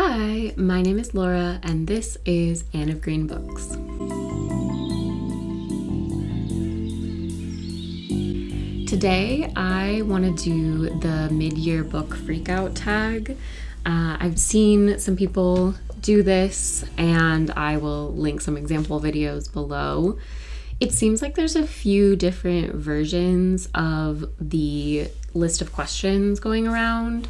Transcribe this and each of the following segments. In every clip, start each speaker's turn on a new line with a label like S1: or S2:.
S1: Hi, my name is Laura, and this is AnneOfGreenBooks. Today, I want to do the mid-year book Freakout tag. I've seen some people do this, and I will link some example videos below. It seems like there's a few different versions of the list of questions going around.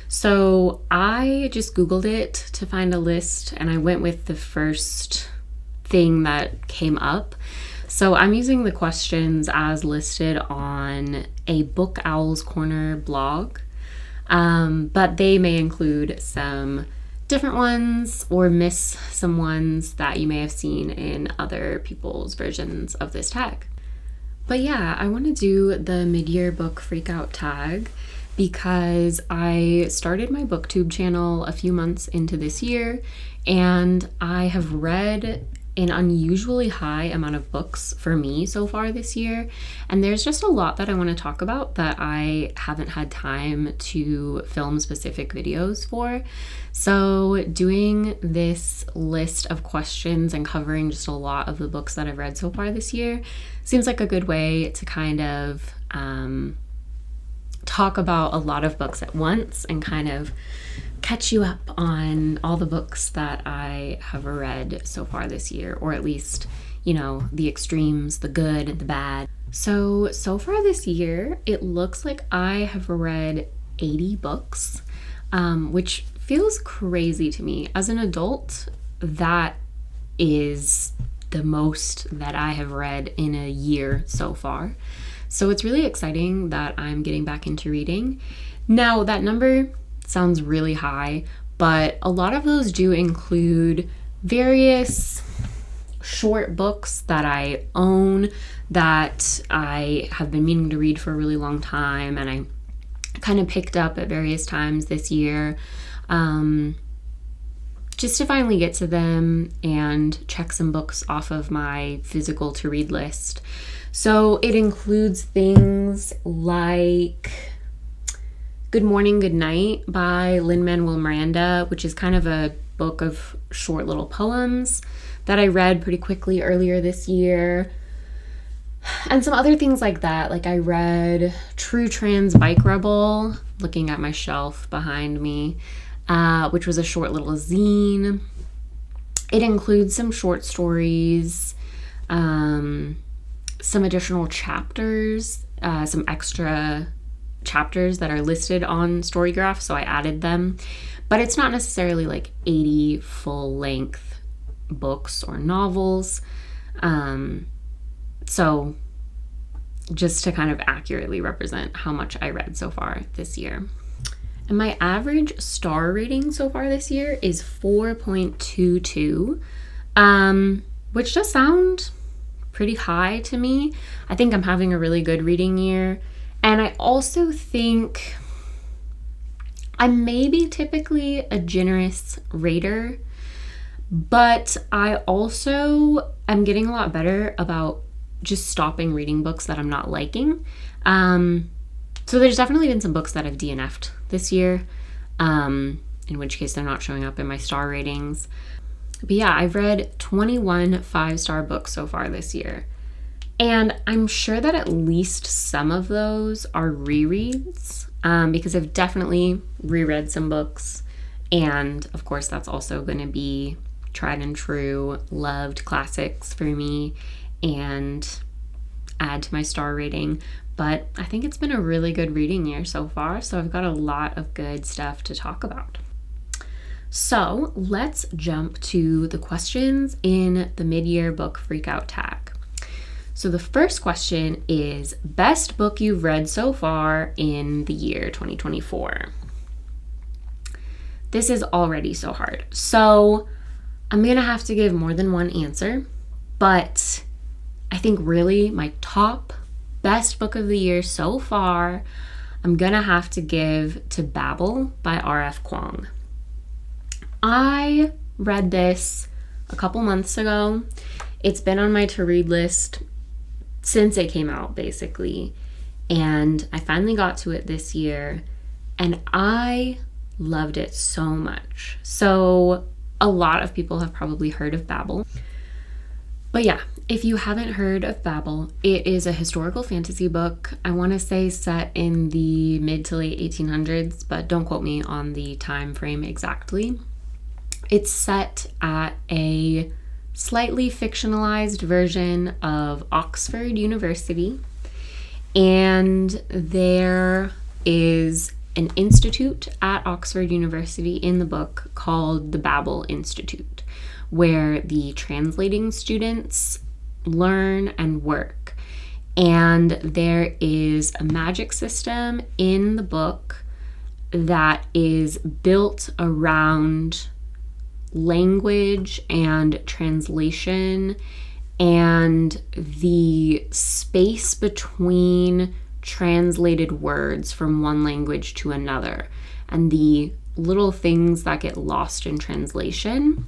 S1: So I just Googled it to find a list, and I went with the first thing that came up. So I'm using the questions as listed on a Book Owl's Corner blog, but they may include some different ones or miss some ones that you may have seen in other people's versions of this tag. But yeah, I want to do the mid-year book Freakout tag because I started my booktube channel a few months into this year, and I have read an unusually high amount of books for me so far this year, and there's just a lot that I want to talk about that I haven't had time to film specific videos for. So doing this list of questions and covering just a lot of the books that I've read so far this year seems like a good way to kind of talk about a lot of books at once and kind of catch you up on all the books that I have read so far this year, or at least, you know, the extremes, the good and the bad. So far this year, it looks like I have read 80 books, which feels crazy to me. As an adult, that is the most that I have read in a year so far. So it's really exciting that I'm getting back into reading. Now, that number sounds really high, but a lot of those do include various short books that I own that I have been meaning to read for a really long time, and I kind of picked up at various times this year just to finally get to them and check some books off of my physical to read list. So it includes things like Good Morning, Good Night by Lin-Manuel Miranda, which is kind of a book of short little poems that I read pretty quickly earlier this year. And some other things like that. Like I read True Trans Bike Rebel, looking at my shelf behind me, which was a short little zine. It includes some short stories, some additional chapters, some extra chapters that are listed on Storygraph, so I added them. But it's not necessarily like 80 full-length books or novels. So just to kind of accurately represent how much I read so far this year. And my average star rating so far this year is 4.22, which does sound pretty high to me. I think I'm having a really good reading year. And I also think I may be typically a generous rater, but I also am getting a lot better about just stopping reading books that I'm not liking. So there's definitely been some books that I've DNF'd this year, in which case they're not showing up in my star ratings. But yeah, I've read 21 5-star books so far this year. And I'm sure that at least some of those are rereads, because I've definitely reread some books. And of course, that's also going to be tried and true, loved classics for me and add to my star rating. But I think it's been a really good reading year so far, so I've got a lot of good stuff to talk about. So let's jump to the questions in the mid-year book Freakout tag. So the first question is, best book you've read so far in the year 2024? This is already so hard. So I'm going to have to give more than one answer, but I think really my top best book of the year so far, I'm going to have to give to Babel by R.F. Kuang. I read this a couple months ago. It's been on my to-read list since it came out, basically. And I finally got to it this year, and I loved it so much. So a lot of people have probably heard of Babel. But yeah, if you haven't heard of Babel, it is a historical fantasy book. I want to say set in the mid to late 1800s, but don't quote me on the time frame exactly. It's set at a slightly fictionalized version of Oxford University, and there is an institute at Oxford University in the book called the Babel Institute, where the translating students learn and work. And there is a magic system in the book that is built around language and translation and the space between translated words from one language to another, and the little things that get lost in translation.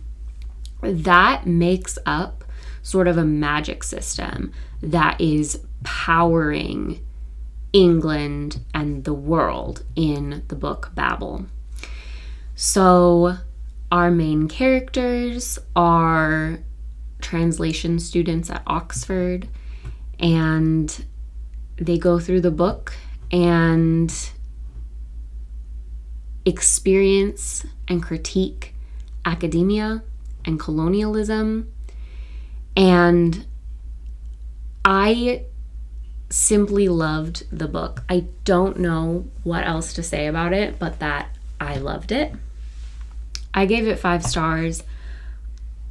S1: That makes up sort of a magic system that is powering England and the world in the book Babel. So our main characters are translation students at Oxford, and they go through the book and experience and critique academia and colonialism. And I simply loved the book. I don't know what else to say about it, but that I loved it. I gave it 5 stars.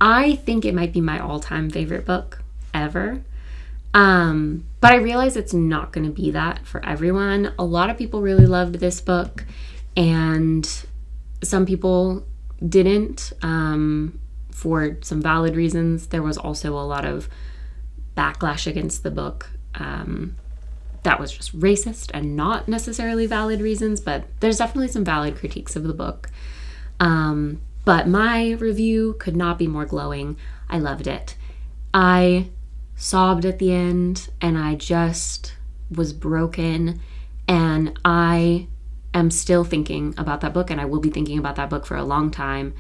S1: I think it might be my all-time favorite book ever. But I realize it's not going to be that for everyone. A lot of people really loved this book, and some people didn't, for some valid reasons. There was also a lot of backlash against the book that was just racist and not necessarily valid reasons, but there's definitely some valid critiques of the book. But my review could not be more glowing. I loved it. I sobbed at the end, and I just was broken, and I am still thinking about that book, and I will be thinking about that book for a long time,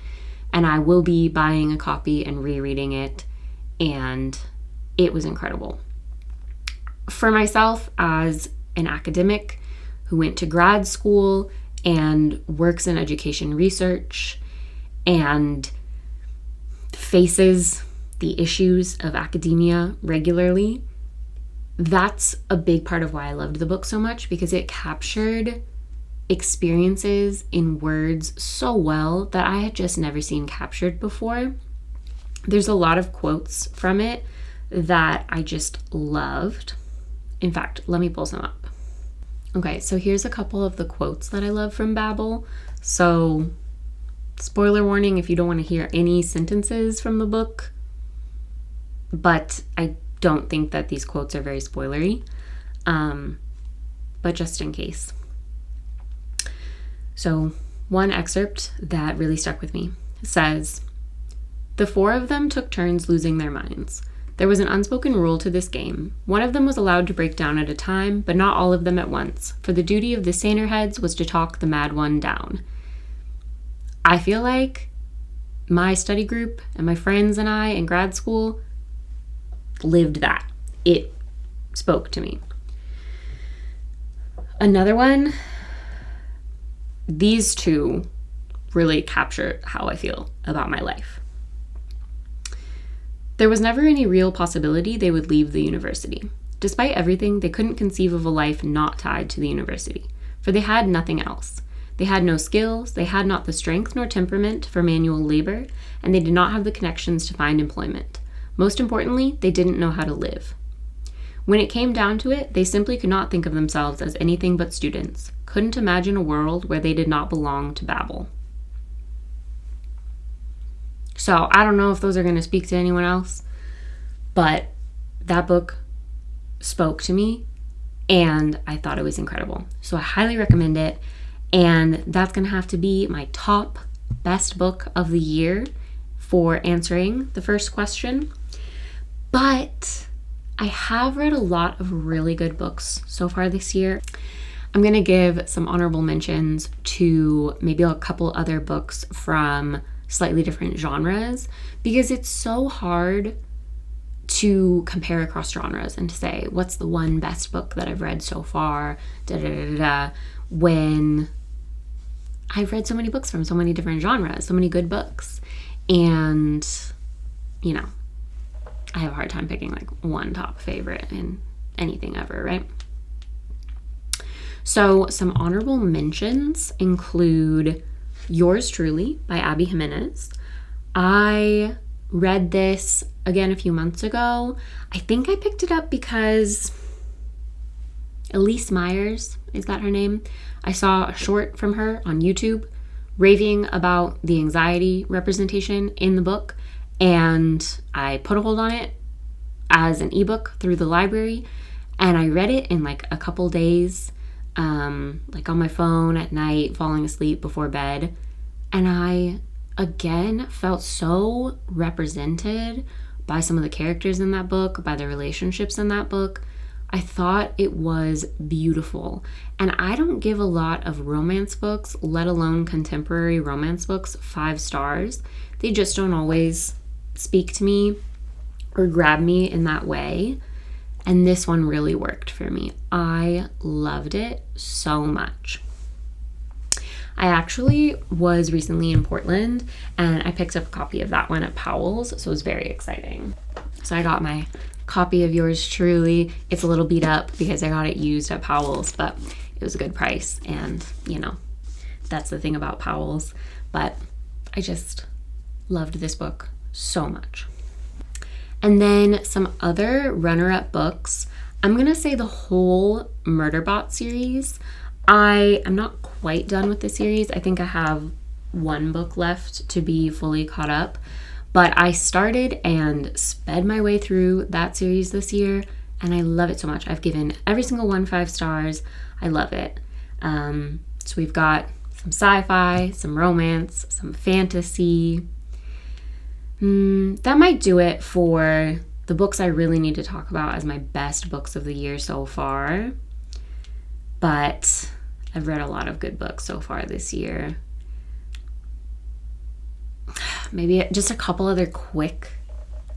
S1: and I will be buying a copy and rereading it, and it was incredible. For myself, as an academic who went to grad school and works in education research and faces the issues of academia regularly, that's a big part of why I loved the book so much, because it captured experiences in words so well that I had just never seen captured before. There's a lot of quotes from it that I just loved. In fact, let me pull some up. Okay, so here's a couple of the quotes that I love from Babel. So, spoiler warning if you don't want to hear any sentences from the book, but I don't think that these quotes are very spoilery, but just in case. So one excerpt that really stuck with me says, "The 4 of them took turns losing their minds. There was an unspoken rule to this game. One of them was allowed to break down at a time, but not all of them at once, for the duty of the saner heads was to talk the mad one down." I feel like my study group and my friends and I in grad school lived that. It spoke to me. Another one, these 2 really capture how I feel about my life. "There was never any real possibility they would leave the university. Despite everything, they couldn't conceive of a life not tied to the university, for they had nothing else. They had no skills, they had not the strength nor temperament for manual labor, and they did not have the connections to find employment. Most importantly, they didn't know how to live. When it came down to it, they simply could not think of themselves as anything but students, couldn't imagine a world where they did not belong to Babel." So I don't know if those are going to speak to anyone else, but that book spoke to me, and I thought it was incredible. So I highly recommend it, and that's going to have to be my top best book of the year for answering the first question. But I have read a lot of really good books so far this year. I'm going to give some honorable mentions to maybe a couple other books from slightly different genres, because it's so hard to compare across genres and to say, what's the one best book that I've read so far, when I've read so many books from so many different genres, so many good books. And, you know, I have a hard time picking like one top favorite in anything ever, right? So some honorable mentions include Yours Truly by Abby Jimenez. I read this again a few months ago. I think I picked it up because Elise Myers, is that her name? I saw a short from her on YouTube raving about the anxiety representation in the book, and I put a hold on it as an ebook through the library, and I read it in like a couple days, like on my phone at night, falling asleep before bed, and I again felt so represented by some of the characters in that book, by the relationships in that book. I thought it was beautiful. And I don't give a lot of romance books, let alone contemporary romance books, 5 stars. They just don't always speak to me or grab me in that way. And this one really worked for me. I loved it so much. I actually was recently in Portland and I picked up a copy of that one at Powell's, so it was very exciting. So I got my copy of Yours Truly. It's a little beat up because I got it used at Powell's, but it was a good price, and you know, that's the thing about Powell's. But I just loved this book so much. And then some other runner-up books. I'm gonna say the whole Murderbot series. I am not quite done with the series. I think I have one book left to be fully caught up, but I started and sped my way through that series this year, and I love it so much. I've given every single one 5 stars. I love it. So we've got some sci-fi, some romance, some fantasy. That might do it for the books I really need to talk about as my best books of the year so far. But I've read a lot of good books so far this year. Maybe just a couple other quick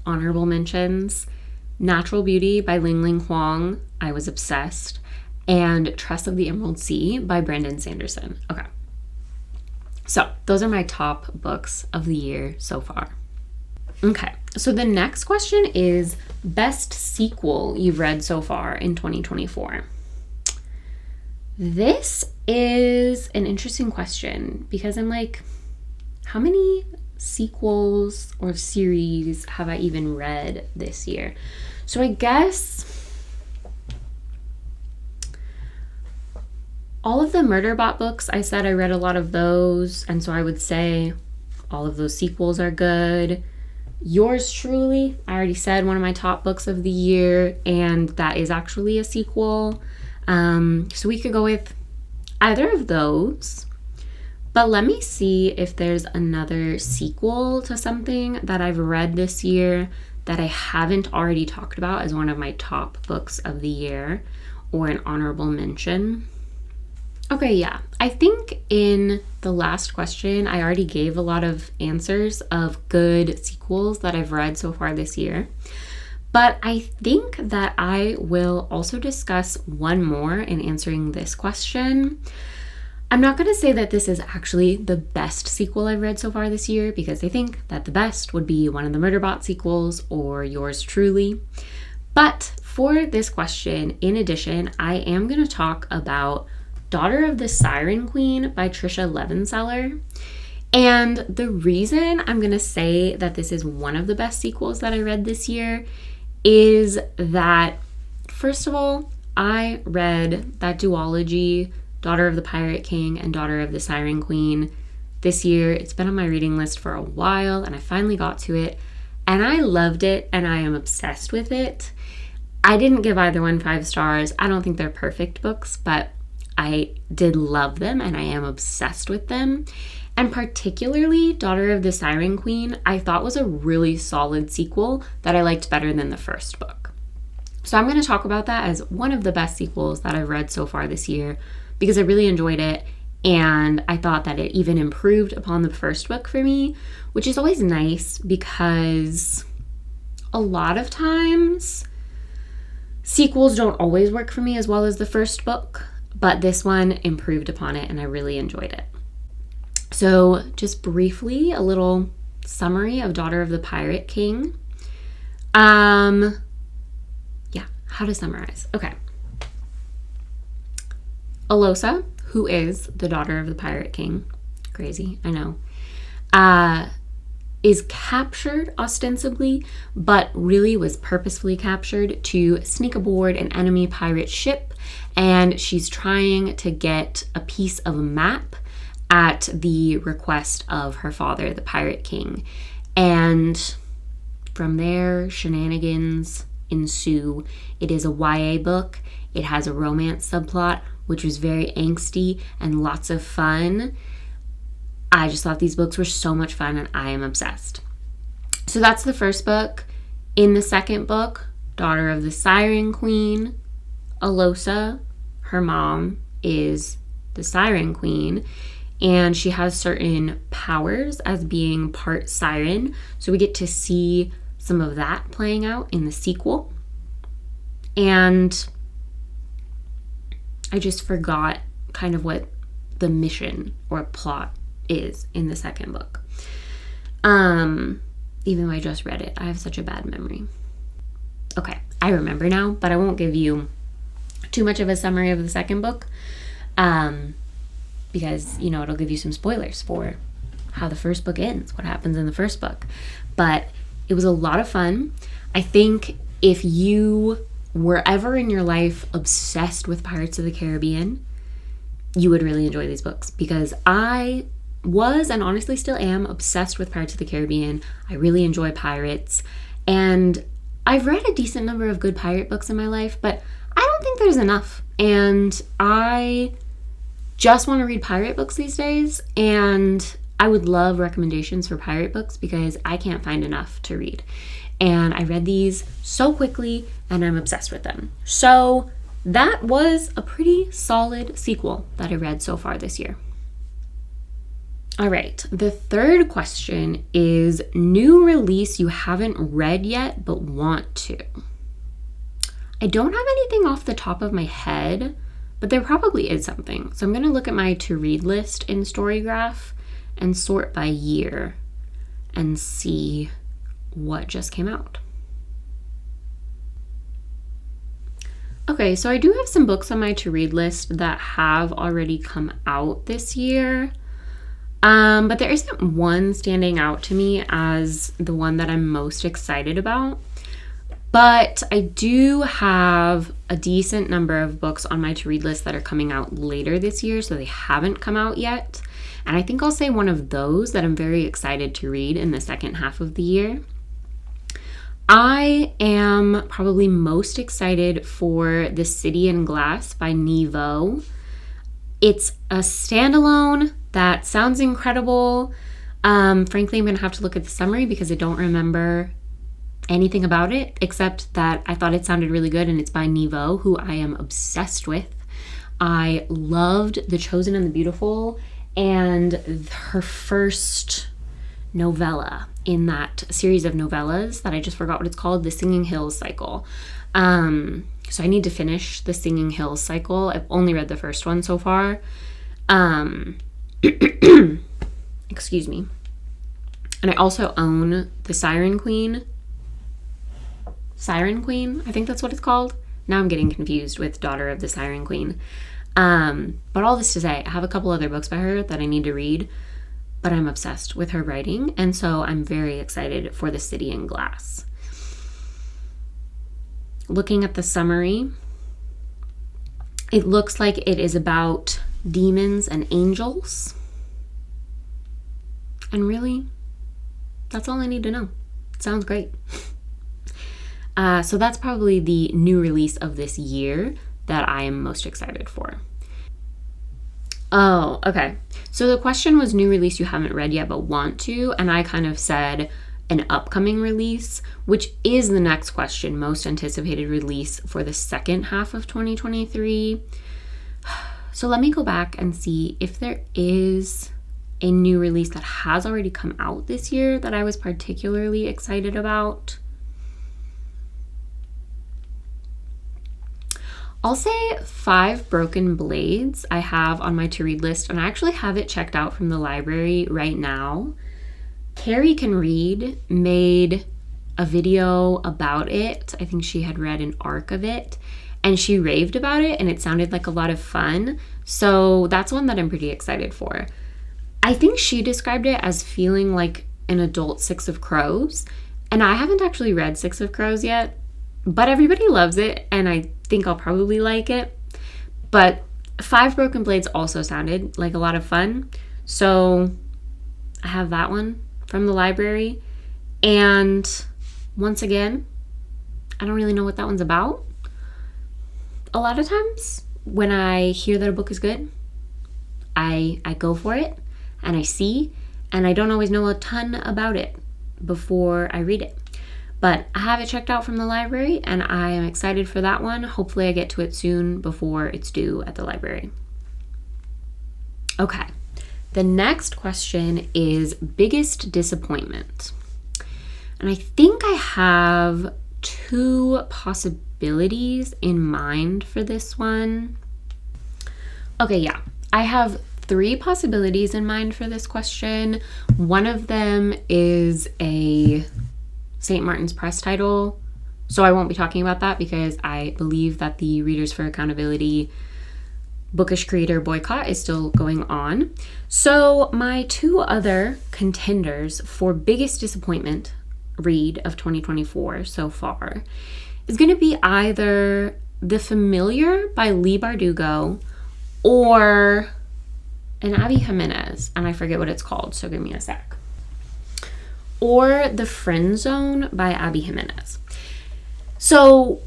S1: honorable mentions. Natural Beauty by Ling Ling Kuang. I was obsessed. And Tress of the Emerald Sea by Brandon Sanderson. Okay. So those are my top books of the year so far. Okay, so the next question is best sequel you've read so far in 2024. This is an interesting question because I'm like, how many sequels or series have I even read this year? So I guess all of the Murderbot books, I said I read a lot of those, and so I would say all of those sequels are good. Yours Truly, I already said, one of my top books of the year, and that is actually a sequel. So we could go with either of those. But let me see if there's another sequel to something that I've read this year that I haven't already talked about as one of my top books of the year or an honorable mention. Okay, yeah. I think in the last question, I already gave a lot of answers of good sequels that I've read so far this year. But I think that I will also discuss one more in answering this question. I'm not going to say that this is actually the best sequel I've read so far this year, because I think that the best would be one of the Murderbot sequels or Yours Truly. But for this question, in addition, I am going to talk about Daughter of the Siren Queen by Trisha Levenseller. And the reason I'm going to say that this is one of the best sequels that I read this year is that, first of all, I read that duology, Daughter of the Pirate King and Daughter of the Siren Queen, this year. It's been on my reading list for a while, and I finally got to it, and I loved it, and I am obsessed with it. I didn't give either one 5 stars. I don't think they're perfect books, but I did love them, and I am obsessed with them. And particularly Daughter of the Siren Queen, I thought was a really solid sequel that I liked better than the first book. So I'm going to talk about that as one of the best sequels that I've read so far this year, because I really enjoyed it. And I thought that it even improved upon the first book for me, which is always nice because a lot of times sequels don't always work for me as well as the first book, but this one improved upon it and I really enjoyed it. So just briefly, a little summary of Daughter of the Pirate King. How to summarize. Okay. Alosa, who is the daughter of the Pirate King, crazy, I know, is captured ostensibly, but really was purposefully captured to sneak aboard an enemy pirate ship, and she's trying to get a piece of a map at the request of her father, the Pirate King. And from there, shenanigans ensue. It is a YA book. It has a romance subplot, which was very angsty and lots of fun. I just thought these books were so much fun and I am obsessed. So that's the first book. In the second book, Daughter of the Siren Queen, Alosa, her mom, is the Siren Queen, and she has certain powers as being part siren. So we get to see some of that playing out in the sequel. And I just forgot kind of what the mission or plot is in the second book. Even though I just read it, I have such a bad memory. Okay, I remember now, but I won't give you too much of a summary of the second book, because, it'll give you some spoilers for how the first book ends, what happens in the first book. But it was a lot of fun. I think if you were ever in your life obsessed with Pirates of the Caribbean, you would really enjoy these books, because I was, and honestly still am, obsessed with Pirates of the Caribbean. I really enjoy pirates, and I've read a decent number of good pirate books in my life, but I don't think there's enough, and I just want to read pirate books these days, and I would love recommendations for pirate books because I can't find enough to read. And I read these so quickly and I'm obsessed with them. So that was a pretty solid sequel that I read so far this year. All right, the third question is new release you haven't read yet but want to. I don't have anything off the top of my head, but there probably is something. So I'm going to look at my to-read list in Storygraph and sort by year and see what just came out. Okay, so I do have some books on my to-read list that have already come out this year, but there isn't one standing out to me as the one that I'm most excited about. But I do have a decent number of books on my to-read list that are coming out later this year, so they haven't come out yet. And I think I'll say one of those that I'm very excited to read in the second half of the year. I am probably most excited for The City in Glass by Nevo. It's a standalone that sounds incredible. Frankly, I'm going to have to look at the summary because I don't remember anything about it except that I thought it sounded really good, and it's by Nevo, who I am obsessed with. I loved The Chosen and the Beautiful and her first novella in that series of novellas that I just forgot what it's called, the Singing Hills cycle. So I need to finish the Singing Hills cycle. I've only read the first one so far. Excuse me. And I also own the Siren Queen, I think that's what it's called. Now I'm getting confused with Daughter of the Siren Queen. But all this to say, I have a couple other books by her that I need to read, but I'm obsessed with her writing, and so I'm very excited for The City in Glass. Looking at the summary, it looks like it is about demons and angels. And really, that's all I need to know. It sounds great. So that's probably the new release of this year that I am most excited for. Oh, okay. So the question was new release you haven't read yet but want to, and I kind of said an upcoming release, which is the next question, most anticipated release for the second half of 2023. So let me go back and see if there is a new release that has already come out this year that I was particularly excited about. I'll say 5 Broken Blades I have on my to-read list, and I actually have it checked out from the library right now. Carrie Can Read made a video about it. I think she had read an arc of it, and she raved about it, and it sounded like a lot of fun. So that's one that I'm pretty excited for. I think she described it as feeling like an adult Six of Crows, and I haven't actually read Six of Crows yet, but everybody loves it, and I think I'll probably like it. But 5 Broken Blades also sounded like a lot of fun, so I have that one from the library. And once again, I don't really know what that one's about. A lot of times when I hear that a book is good, I go for it and I see, and I don't always know a ton about it before I read it. But I have it checked out from the library, and I am excited for that one. Hopefully I get to it soon before it's due at the library. Okay, the next question is biggest disappointment. And I think I have 2 possibilities in mind for this one. Okay, yeah, I have 3 possibilities in mind for this question. One of them is a St. Martin's Press title, so I won't be talking about that because I believe that the Readers for Accountability bookish creator boycott is still going on. So my 2 other contenders for biggest disappointment read of 2024 so far is going to be either The Familiar by Leigh Bardugo or an Abby Jimenez, and I forget what it's called, so give me a sec. Or The Friend Zone by Abby Jimenez. So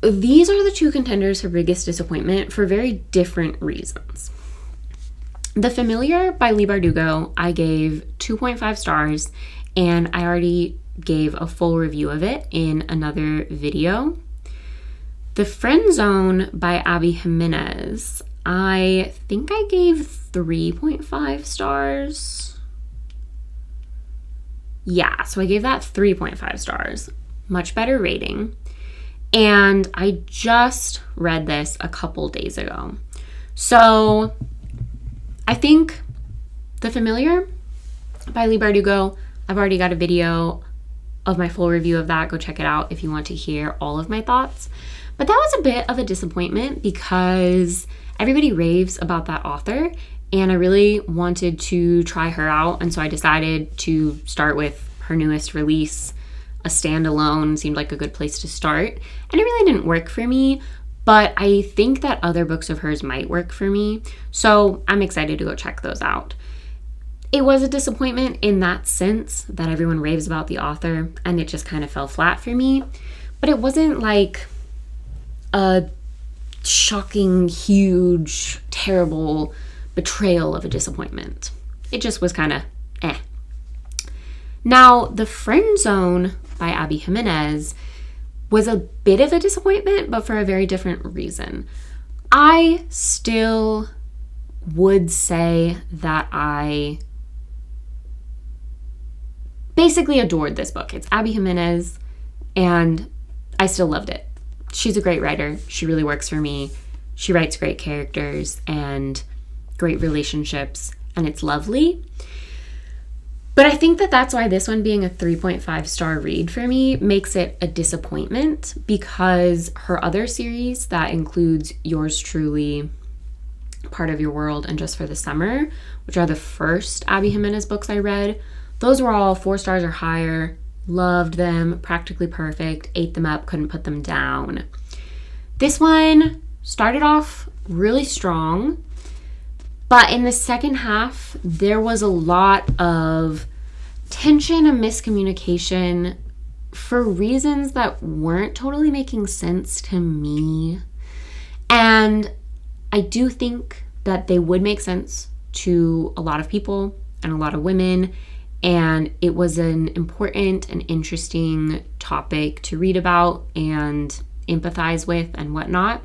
S1: these are the 2 contenders for biggest disappointment for very different reasons. The Familiar by Leigh Bardugo, I gave 2.5 stars, and I already gave a full review of it in another video. The Friend Zone by Abby Jimenez, I think I gave 3.5 stars. Yeah, so I gave that 3.5 stars. Much better rating. And I just read this a couple days ago. So I think The Familiar by Leigh Bardugo, I've already got a video of my full review of that. Go check it out if you want to hear all of my thoughts. But that was a bit of a disappointment because everybody raves about that author, and I really wanted to try her out, and so I decided to start with her newest release. A standalone seemed like a good place to start, and it really didn't work for me, but I think that other books of hers might work for me, so I'm excited to go check those out. It was a disappointment in that sense that everyone raves about the author, and it just kind of fell flat for me, but it wasn't like a shocking, huge, terrible betrayal of a disappointment. It just was kind of eh. Now, The Friend Zone by Abby Jimenez was a bit of a disappointment, but for a very different reason. I still would say that I basically adored this book. It's Abby Jimenez, and I still loved it. She's a great writer. She really works for me. She writes great characters and great relationships, and it's lovely. But I think that that's why this one being a 3.5 star read for me makes it a disappointment, because her other series that includes Yours Truly, Part of Your World, and Just for the Summer, which are the first Abby Jimenez books I read, those were all 4 stars or higher. Loved them, practically perfect, ate them up, couldn't put them down. This one started off really strong, but in the second half, there was a lot of tension and miscommunication for reasons that weren't totally making sense to me. And I do think that they would make sense to a lot of people and a lot of women, and it was an important and interesting topic to read about and empathize with and whatnot.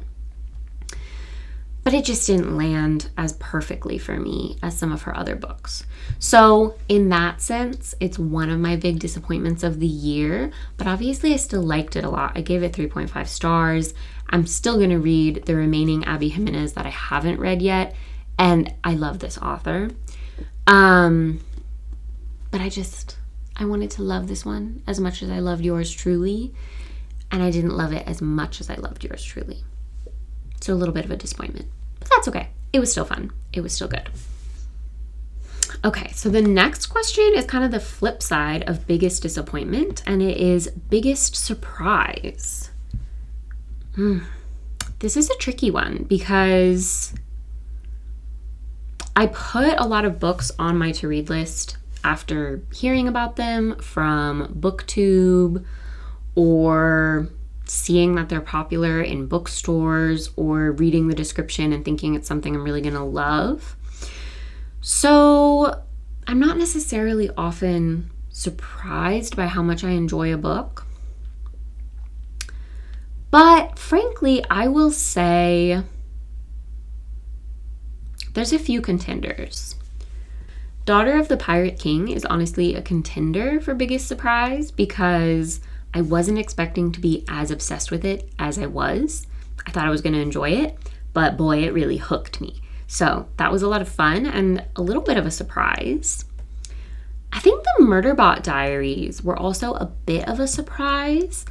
S1: but it just didn't land as perfectly for me as some of her other books. So in that sense, it's one of my big disappointments of the year, but obviously I still liked it a lot. I gave it 3.5 stars. I'm still going to read the remaining Abby Jimenez that I haven't read yet, and I love this author. But I wanted to love this one as much as I loved yours truly, and I didn't love it as much as I loved yours truly. So a little bit of a disappointment, but that's okay. It was still fun. It was still good. Okay, so the next question is kind of the flip side of biggest disappointment, and it is biggest surprise. This is a tricky one because I put a lot of books on my to-read list after hearing about them from BookTube or seeing that they're popular in bookstores or reading the description and thinking it's something I'm really gonna love. So I'm not necessarily often surprised by how much I enjoy a book. But frankly, I will say there's a few contenders. Daughter of the Pirate King is honestly a contender for biggest surprise because I wasn't expecting to be as obsessed with it as I was. I thought I was going to enjoy it, but boy, it really hooked me. So that was a lot of fun and a little bit of a surprise. I think the Murderbot diaries were also a bit of a surprise.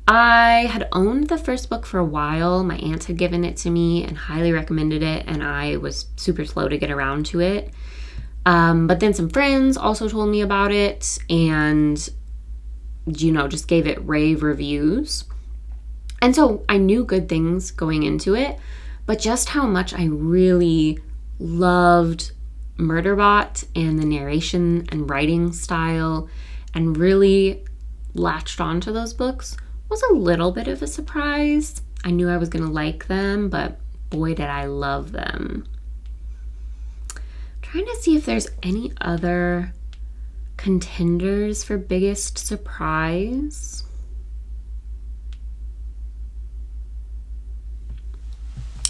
S1: I had owned the first book for a while. My aunt had given it to me and highly recommended it, and I was super slow to get around to it. But then some friends also told me about it and, just gave it rave reviews. And so I knew good things going into it, but just how much I really loved Murderbot and the narration and writing style and really latched onto those books was a little bit of a surprise. I knew I was going to like them, but boy, did I love them. Trying to see if there's any other contenders for biggest surprise.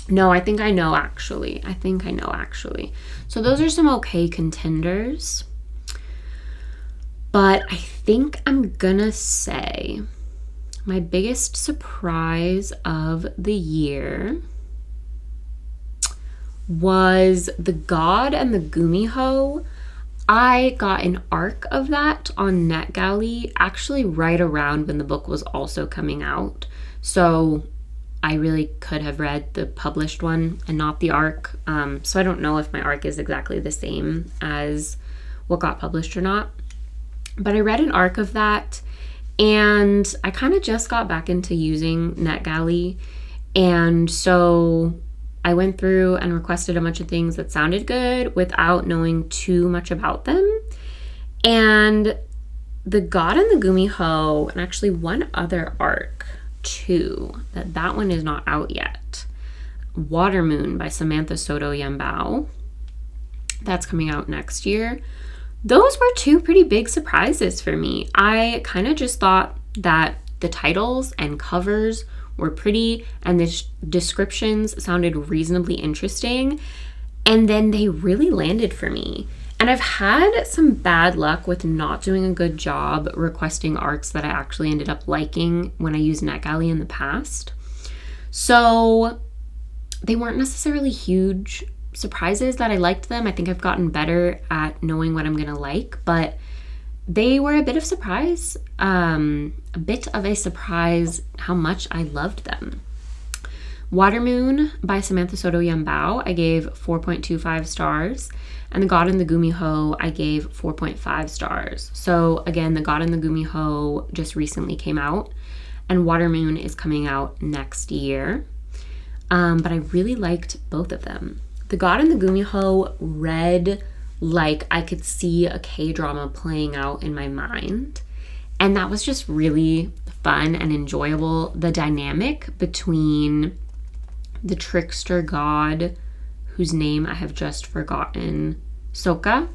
S1: No, I think I know actually. So those are some okay contenders. But I think I'm gonna say my biggest surprise of the year was The God and the Gumiho. I got an arc of that on NetGalley actually right around when the book was also coming out. So I really could have read the published one and not the arc. So I don't know if my arc is exactly the same as what got published or not. But I read an arc of that, and I kind of just got back into using NetGalley. And so I went through and requested a bunch of things that sounded good without knowing too much about them. And The God and the Gumiho, and actually one other arc too, that one is not out yet. Watermoon by Samantha Soto Yambao. That's coming out next year. Those were two pretty big surprises for me. I kind of just thought that the titles and covers were pretty and the descriptions sounded reasonably interesting, and then they really landed for me. And I've had some bad luck with not doing a good job requesting arcs that I actually ended up liking when I used NetGalley in the past. So they weren't necessarily huge surprises that I liked them. I think I've gotten better at knowing what I'm going to like, but they were a bit of surprise, how much I loved them. Watermoon by Samantha Soto Yambao, I gave 4.25 stars. And The God and the Gumiho, I gave 4.5 stars. So again, The God and the Gumiho just recently came out, and Watermoon is coming out next year. But I really liked both of them. The God and the Gumiho read like I could see a K-drama playing out in my mind. And that was just really fun and enjoyable. The dynamic between the trickster god, whose name I have just forgotten, Soka,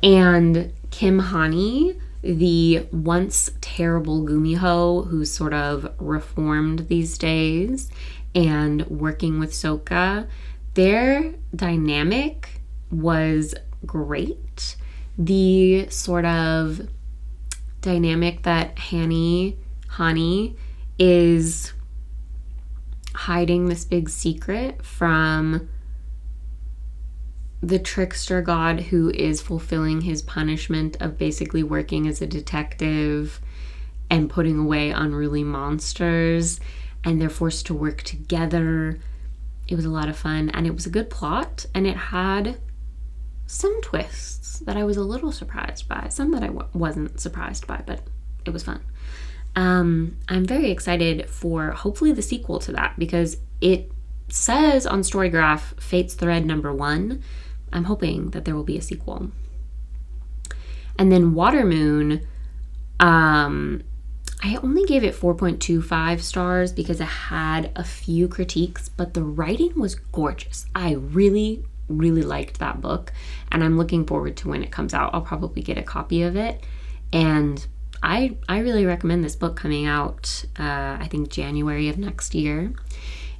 S1: and Kim Hani, the once terrible Gumiho who's sort of reformed these days, and working with Soka, their dynamic was great. The sort of dynamic that Hani is hiding this big secret from the trickster god who is fulfilling his punishment of basically working as a detective and putting away unruly monsters, and they're forced to work together. It was a lot of fun, and it was a good plot, and it had some twists that I was a little surprised by, some that I wasn't surprised by, but it was fun. I'm very excited for hopefully the sequel to that, because it says on Storygraph Fate's Thread #1. I'm hoping that there will be a sequel. And then Watermoon, I only gave it 4.25 stars because it had a few critiques, but the writing was gorgeous. I really, really liked that book, and I'm looking forward to when it comes out. I'll probably get a copy of it, and I really recommend this book coming out, I think January of next year.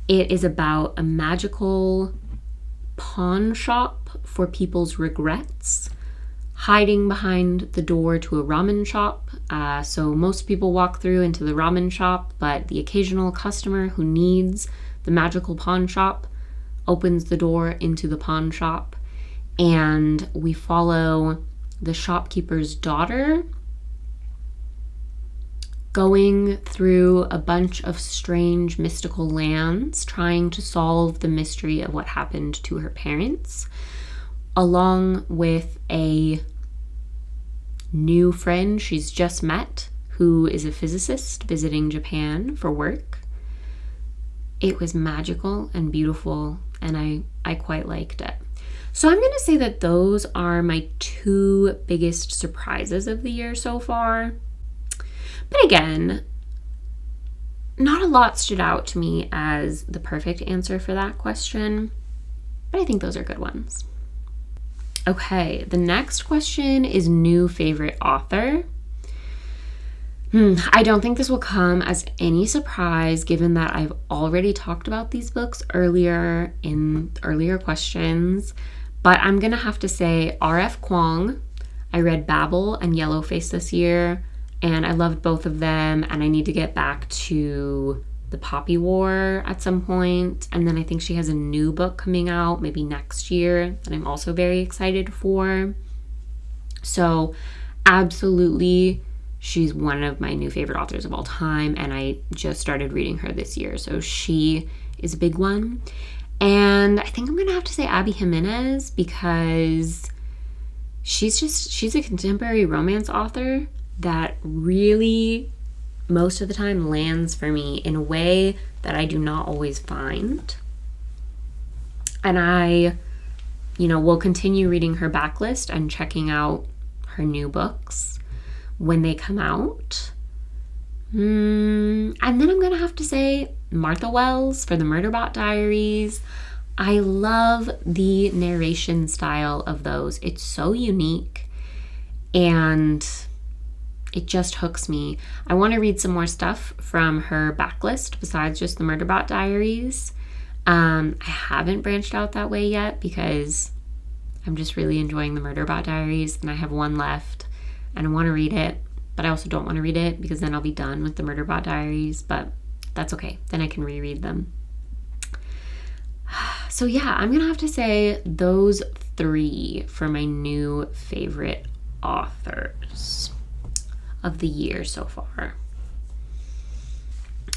S1: It is about a magical pawn shop for people's regrets, hiding behind the door to a ramen shop. So most people walk through into the ramen shop, but the occasional customer who needs the magical pawn shop opens the door into the pawn shop, and we follow the shopkeeper's daughter going through a bunch of strange mystical lands, trying to solve the mystery of what happened to her parents, along with a new friend she's just met who is a physicist visiting Japan for work. It was magical and beautiful, and I quite liked it. So I'm going to say that those are my 2 biggest surprises of the year so far. But again, not a lot stood out to me as the perfect answer for that question, but I think those are good ones. Okay, the next question is new favorite author. I don't think this will come as any surprise given that I've already talked about these books earlier in earlier questions, but I'm gonna have to say R.F. Kuang. I read Babel and Yellowface this year, and I loved both of them, and I need to get back to The Poppy War at some point. And then I think she has a new book coming out maybe next year that I'm also very excited for. So absolutely, she's one of my new favorite authors of all time, and I just started reading her this year. So she is a big one. And I think I'm going to have to say Abby Jimenez, because she's a contemporary romance author that really most of the time lands for me in a way that I do not always find. And I, will continue reading her backlist and checking out her new books when they come out. And then I'm going to have to say Martha Wells for the Murderbot Diaries. I love the narration style of those. It's so unique, and it just hooks me. I want to read some more stuff from her backlist besides just the Murderbot Diaries. I haven't branched out that way yet because I'm just really enjoying the Murderbot Diaries, and I have one left and I want to read it, but I also don't want to read it because then I'll be done with the Murderbot Diaries, but that's okay. Then I can reread them. So yeah, I'm going to have to say those 3 for my new favorite authors of the year so far.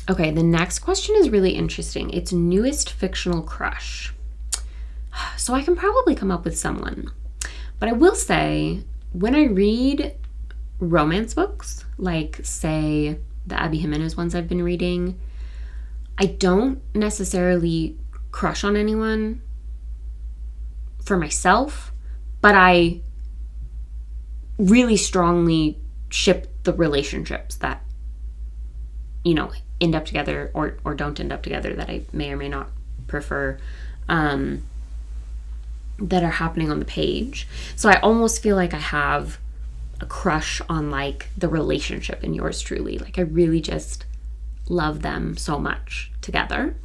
S1: Okay, the next question is really interesting. It's newest fictional crush. So I can probably come up with someone, but I will say when I read romance books, like say the Abby Jimenez ones I've been reading, I don't necessarily crush on anyone for myself, but I really strongly ship the relationships that, end up together or don't end up together that I may or may not prefer, that are happening on the page. So I almost feel like I have a crush on like the relationship in Yours Truly. Like I really just love them so much together.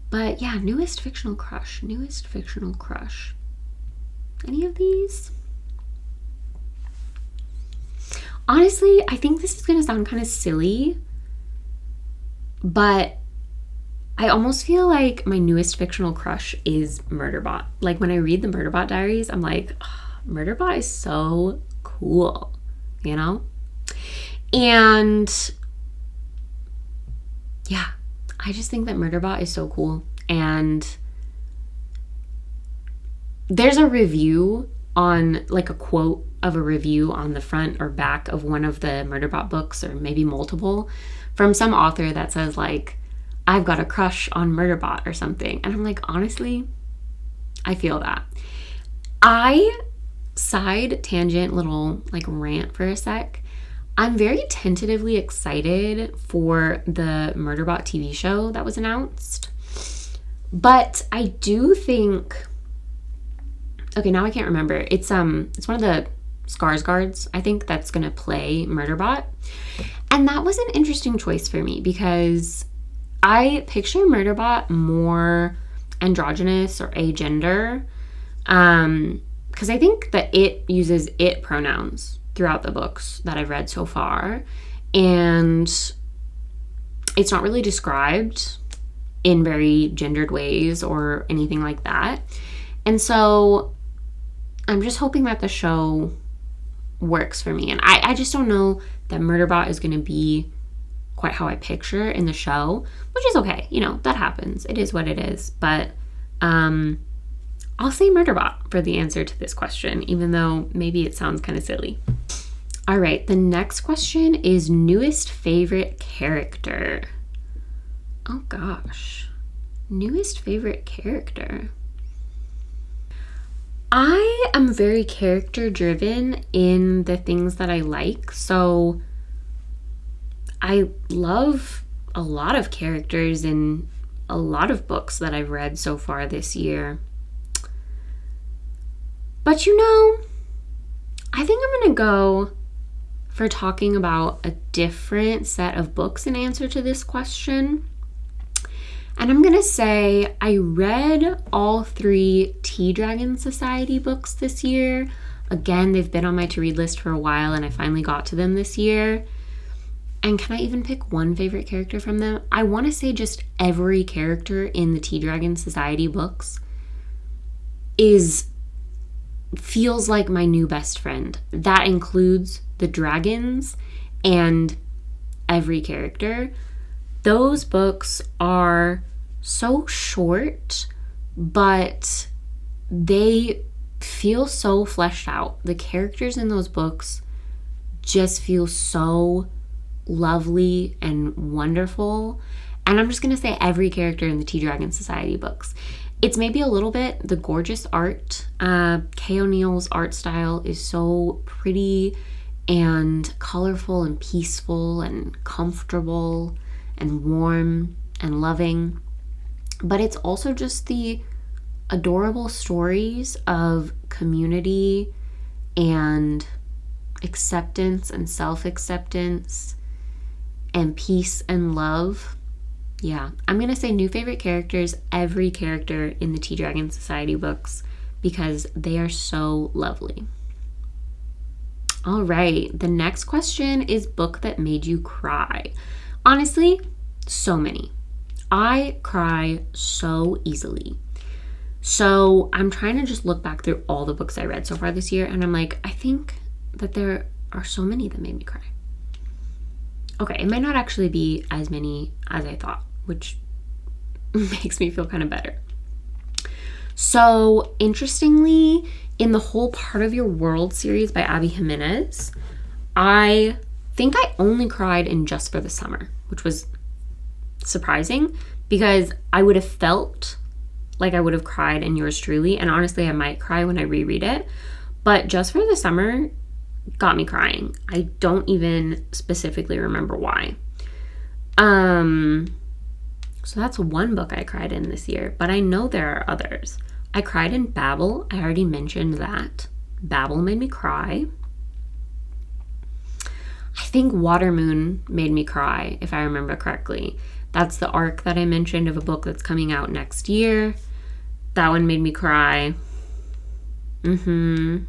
S1: But yeah, newest fictional crush. Any of these? Honestly, I think this is going to sound kind of silly, but I almost feel like my newest fictional crush is Murderbot. Like when I read the Murderbot diaries, I'm like, oh, Murderbot is so cool, you know? And yeah, I just think that Murderbot is so cool. And there's a review on, like a quote of a review on the front or back of one of the Murderbot books, or maybe multiple, from some author that says like, I've got a crush on Murderbot or something. And I'm like, honestly, I feel that. I side tangent little like rant for a sec. I'm very tentatively excited for the Murderbot TV show that was announced. But I do think, okay, now I can't remember. It's one of the Skarsgårds, I think, that's gonna play Murderbot. And that was an interesting choice for me because I picture Murderbot more androgynous or agender. Because I think that it uses it pronouns throughout the books that I've read so far. And it's not really described in very gendered ways or anything like that. And so I'm just hoping that the show works for me. And I just don't know that Murderbot is going to be quite how I picture in the show, which is okay. You know, that happens. It is what it is. But I'll say Murderbot for the answer to this question, even though maybe it sounds kind of silly. All right, the next question is newest favorite character. Oh gosh, newest favorite character. I am very character driven in the things that I like. So I love a lot of characters in a lot of books that I've read so far this year. But you know, I think I'm going to go for talking about a different set of books in answer to this question. And I'm going to say I read all 3 Tea Dragon Society books this year. Again, they've been on my to-read list for a while and I finally got to them this year. And can I even pick one favorite character from them? I want to say just every character in the Tea Dragon Society books feels like my new best friend. That includes the dragons and every character. Those books are so short, but they feel so fleshed out. The characters in those books just feel so lovely and wonderful. And I'm just going to say every character in the Tea Dragon Society books. It's maybe a little bit the gorgeous art. Kay O'Neill's art style is so pretty and colorful and peaceful and comfortable and warm and loving. But it's also just the adorable stories of community and acceptance and self-acceptance and peace and love. Yeah, I'm going to say new favorite characters, every character in the Tea Dragon Society books, because they are so lovely. All right, the next question is book that made you cry. Honestly, so many. I cry so easily. So I'm trying to just look back through all the books I read so far this year, and I'm like, I think that there are so many that made me cry. Okay, it might not actually be as many as I thought, which makes me feel kind of better. So, interestingly, in the whole Part of Your World series by Abby Jimenez, I think I only cried in Just for the Summer, which was surprising because I would have felt like I would have cried in Yours Truly, and honestly, I might cry when I reread it, but Just for the Summer got me crying. I don't even specifically remember why. So that's one book I cried in this year, but I know there are others. I cried in Babel. I already mentioned that. Babel made me cry. I think Watermoon made me cry, if I remember correctly. That's the arc that I mentioned of a book that's coming out next year. That one made me cry. And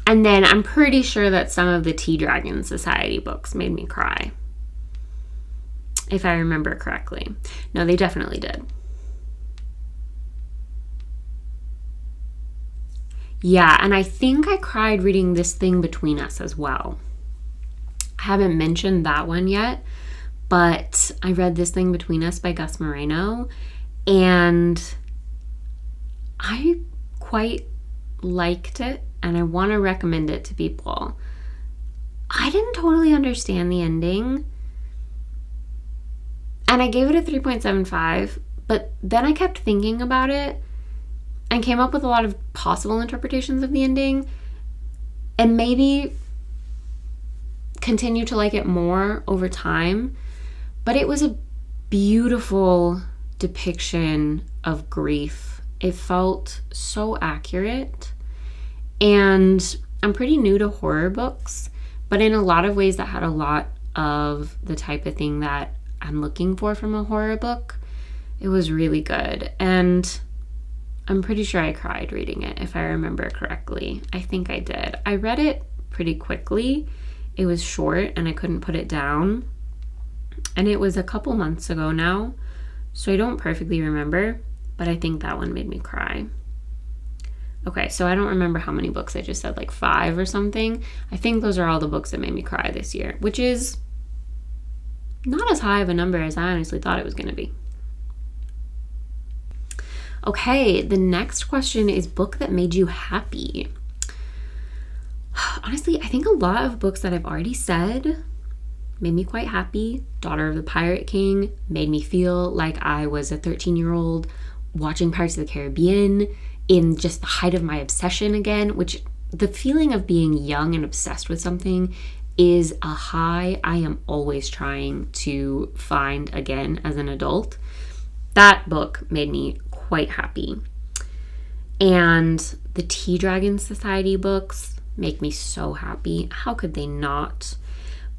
S1: then I'm pretty sure that some of the Tea Dragon Society books made me cry, if I remember correctly. No, they definitely did. Yeah, and I think I cried reading This Thing Between Us as well. I haven't mentioned that one yet, but I read This Thing Between Us by Gus Moreno, and I quite liked it, and I want to recommend it to people. I didn't totally understand the ending, and I gave it a 3.75, but then I kept thinking about it and came up with a lot of possible interpretations of the ending, and maybe continue to like it more over time. But it was a beautiful depiction of grief. It felt so accurate. And I'm pretty new to horror books, but in a lot of ways that had a lot of the type of thing that I'm looking for from a horror book. It was really good. And I'm pretty sure I cried reading it, if I remember correctly. I think I did. I read it pretty quickly. It was short and I couldn't put it down. And it was a couple months ago now, so I don't perfectly remember, but I think that one made me cry. Okay, so I don't remember how many books I just said, like 5 or something. I think those are all the books that made me cry this year, which is not as high of a number as I honestly thought it was going to be. Okay, the next question is book that made you happy. Honestly, I think a lot of books that I've already said made me quite happy. Daughter of the Pirate King made me feel like I was a 13-year-old watching Pirates of the Caribbean in just the height of my obsession again, which the feeling of being young and obsessed with something is a high I am always trying to find again as an adult. That book made me quite happy. And the Tea Dragon Society books make me so happy. How could they not?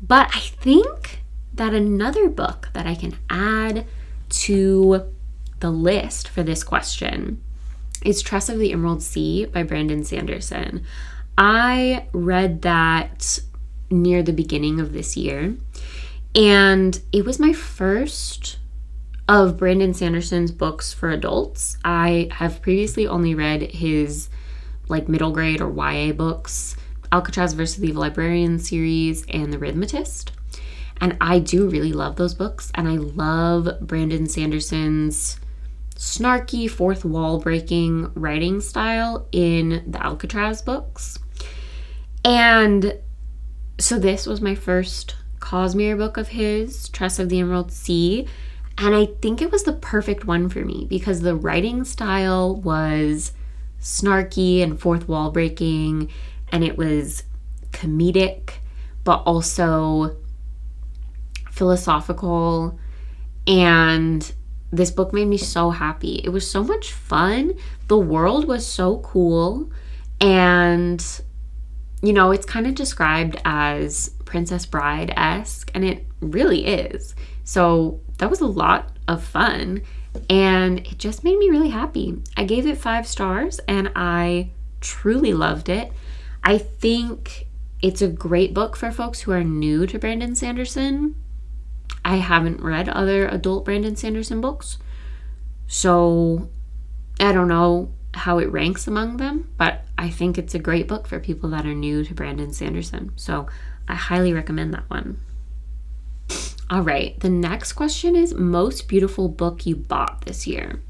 S1: But I think that another book that I can add to the list for this question is Tress of the Emerald Sea by Brandon Sanderson. I read that near the beginning of this year, and it was my first of Brandon Sanderson's books for adults. I have previously only read his like middle grade or YA books, Alcatraz vs. the Evil Librarian series and The Rhythmatist. And I do really love those books, and I love Brandon Sanderson's snarky, fourth wall breaking writing style in the Alcatraz books. And so this was my first Cosmere book of his, Tress of the Emerald Sea. And I think it was the perfect one for me because the writing style was snarky and fourth wall breaking, and it was comedic, but also philosophical. And this book made me so happy. It was so much fun. The world was so cool. And, you know, it's kind of described as Princess Bride-esque, and it really is. So that was a lot of fun, and it just made me really happy. I gave it 5 stars, and I truly loved it. I think it's a great book for folks who are new to Brandon Sanderson. I haven't read other adult Brandon Sanderson books, so I don't know how it ranks among them, but I think it's a great book for people that are new to Brandon Sanderson. So I highly recommend that one. All right, the next question is most beautiful book you bought this year.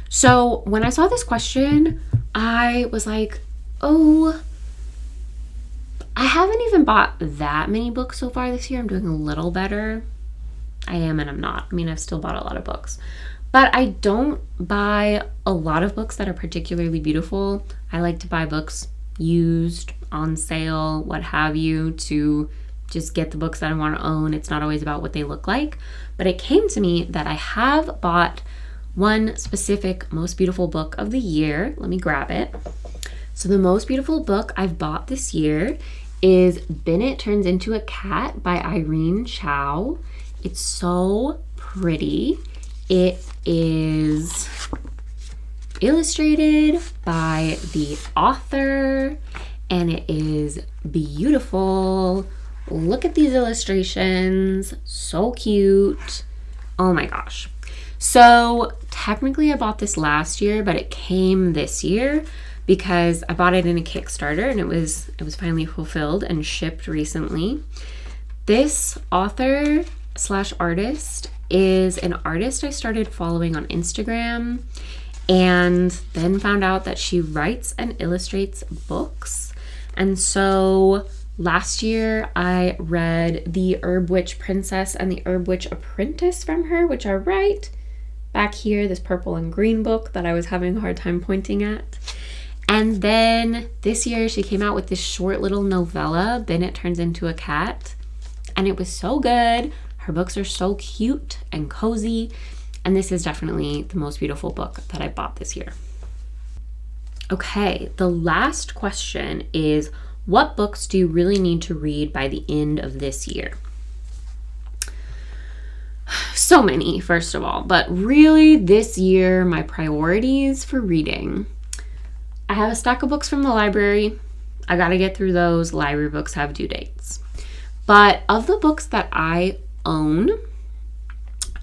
S1: So when I saw this question, I was like, oh, I haven't even bought that many books so far this year. I'm doing a little better. I am and I'm not. I mean, I've still bought a lot of books, but I don't buy a lot of books that are particularly beautiful. I like to buy books used, on sale, what have you, to just get the books that I want to own. It's not always about what they look like, but it came to me that I have bought one specific most beautiful book of the year. Let me grab it. So the most beautiful book I've bought this year is Bennett Turns Into a Cat by Irene Chow. It's so pretty. It is illustrated by the author and it is beautiful. Look at these illustrations. So cute. Oh my gosh. So technically I bought this last year, but it came this year because I bought it in a Kickstarter and it was finally fulfilled and shipped recently. This author / artist is an artist I started following on Instagram and then found out that she writes and illustrates books. And so last year I read the Herbwitch Princess and the Herbwitch Apprentice from her, which are right back here, this purple and green book that I was having a hard time pointing at. And then this year she came out with this short little novella, Bennett Turns Into a Cat, and it was so good. Her books are so cute and cozy, and this is definitely the most beautiful book that I bought this year. Okay, the last question is, what books do you really need to read by the end of this year? So many, first of all, but really this year, my priorities for reading. I have a stack of books from the library. I gotta get through those. Library books have due dates. But of the books that I own,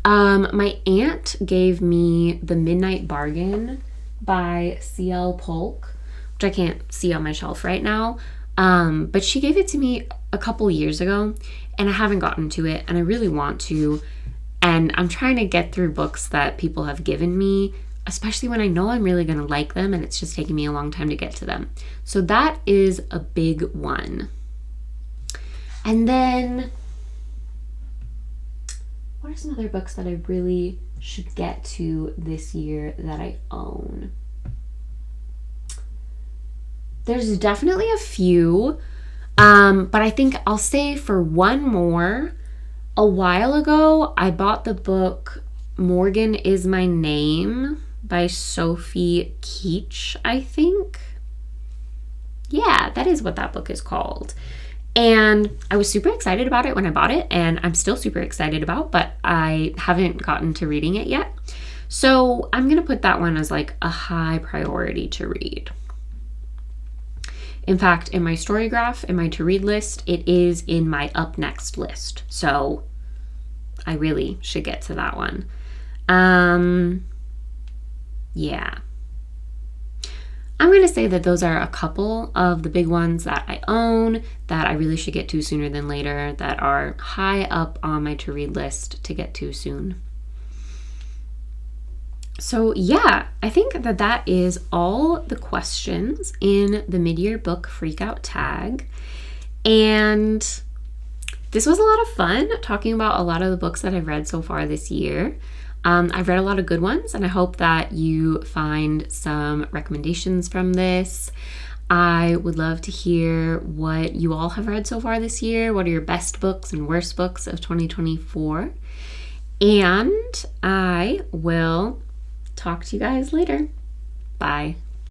S1: my aunt gave me The Midnight Bargain by C.L. Polk, which I can't see on my shelf right now. But she gave it to me a couple years ago, and I haven't gotten to it, and I really want to. And I'm trying to get through books that people have given me, especially when I know I'm really going to like them, and it's just taking me a long time to get to them. So that is a big one. And then, what are some other books that I really should get to this year that I own? There's definitely a few, but I think I'll say for one more. A while ago, I bought the book Morgan Is My Name by Sophie Keach, I think. Yeah, that is what that book is called. And I was super excited about it when I bought it, and I'm still super excited about, but I haven't gotten to reading it yet. So I'm going to put that one as like a high priority to read. In fact, in my story graph, in my to-read list, it is in my up next list. So I really should get to that one. Yeah. I'm going to say that those are a couple of the big ones that I own that I really should get to sooner than later, that are high up on my to-read list to get to soon. So yeah, I think that that is all the questions in the Midyear book Freakout tag. And this was a lot of fun talking about a lot of the books that I've read so far this year. I've read a lot of good ones, and I hope that you find some recommendations from this. I would love to hear what you all have read so far this year. What are your best books and worst books of 2024? And I will talk to you guys later. Bye.